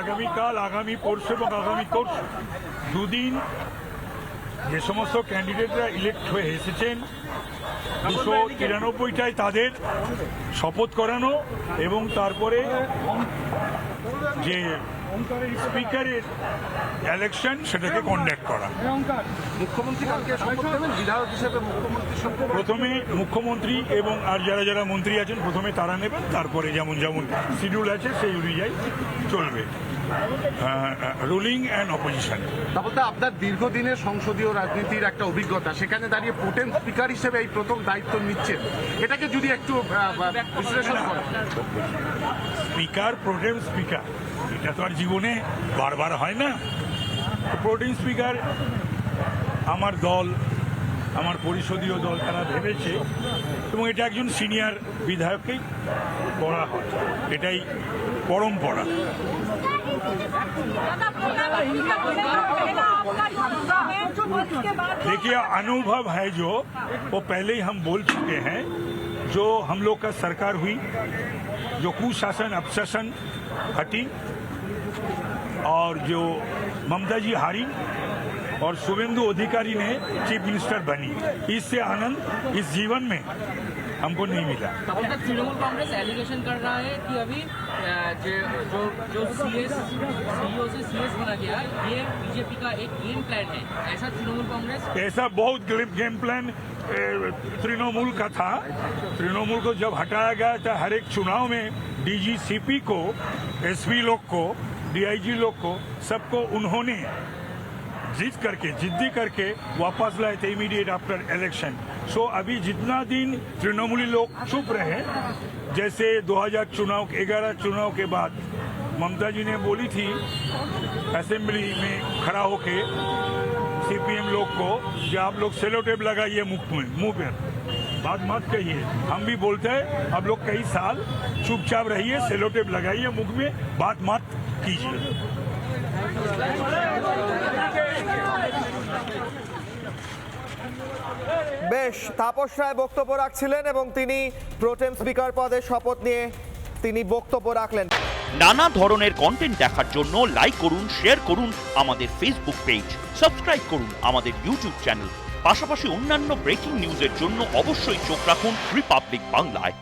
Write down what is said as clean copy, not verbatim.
আগামীকাল, আগামী পরশু এবং আগামী তরশু দুদিন যে সমস্ত ক্যান্ডিডেটরা ইলেক্ট হয়ে এসেছেন 293টায় তাদের শপথ করানো এবং তারপরে যে স্পিকারের ইলেকশন সেটাকে কন্ডাক্ট করা। মুখ্যমন্ত্রী কালকে শপথ নেবেন বিধায়ক হিসেবে, মুখ্যমন্ত্রীর শপথ প্রথমে মুখ্যমন্ত্রী এবং আর যারা যারা মন্ত্রী আছেন প্রথমে তারা নেবেন, তারপরে যেমন যেমন শিডিউল আছে সেই অনুযায়ী চলবে রুলিং অ্যান্ড অপোজিশন। তারপরে আপনার দীর্ঘদিনের সংসদীয় রাজনীতির একটা অভিজ্ঞতা, সেখানে দাঁড়িয়ে প্রোটেম স্পিকার হিসেবে এই প্রথম দায়িত্ব নিচ্ছেন, এটাকে যদি একটু বিশ্লেষণ করেন। স্পিকার, প্রোটেম স্পিকার, এটা তো আর জীবনে বারবার হয় না। প্রোটেম স্পিকার আমার দল, আমার পরিষদীয় দল তারা ভেবেছে এবং এটা একজন সিনিয়র বিধায়ককেই করা হয়, এটাই পরম্পরা। देखिए, अनुभव है जो वो पहले ही हम बोल चुके हैं। जो हम लोग का सरकार हुई, जो कुशासन अपशासन हटी और जो ममता जी हारी और शुभेंदु अधिकारी ने चीफ मिनिस्टर बनी, इससे आनंद इस जीवन में हमको नहीं मिला। तृणमूल कांग्रेस एलिगेशन कर रहा है कि अभी जो सीईओ से सीएस बना गया, ये बीजेपी का एक गेम प्लान है, ऐसा तृणमूल कांग्रेस? ऐसा बहुत गेम प्लान तृणमूल का था। तृणमूल को जब हटाया गया था, हर एक चुनाव में डीजीसीपी को, एसपी लोग को, डीआईजी लोग को, सबको उन्होंने जिद्दी करके वापस लाए थे इमीडिएट आफ्टर इलेक्शन। सो अभी जितना दिन तृणमूली लोग चुप रहे, जैसे 2011 चुनाव के बाद ममता जी ने बोली थी असेंबली में खड़ा होके सीपीएम लोग को कि आप लोग सेलो टेप लगाइए मुंह पर, बात मत कहिए। हम भी बोलते हैं आप लोग कई साल चुपचाप रहिए, सेलो टेप लगाइए मुंह में, बात मत कीजिए। বেশ, তাপস রায় বক্তব্য রাখছিলেন এবং তিনি প্রোটেম স্পিকার পদে শপথ নিয়ে তিনি বক্তব্য রাখলেন। নানা ধরনের কন্টেন্ট দেখার জন্য লাইক করুন, শেয়ার করুন আমাদের ফেসবুক পেজ, সাবস্ক্রাইব করুন আমাদের ইউটিউব চ্যানেল। পাশাপাশি অন্যান্য ব্রেকিং নিউজের জন্য অবশ্যই চোখ রাখুন রিপাবলিক বাংলায়।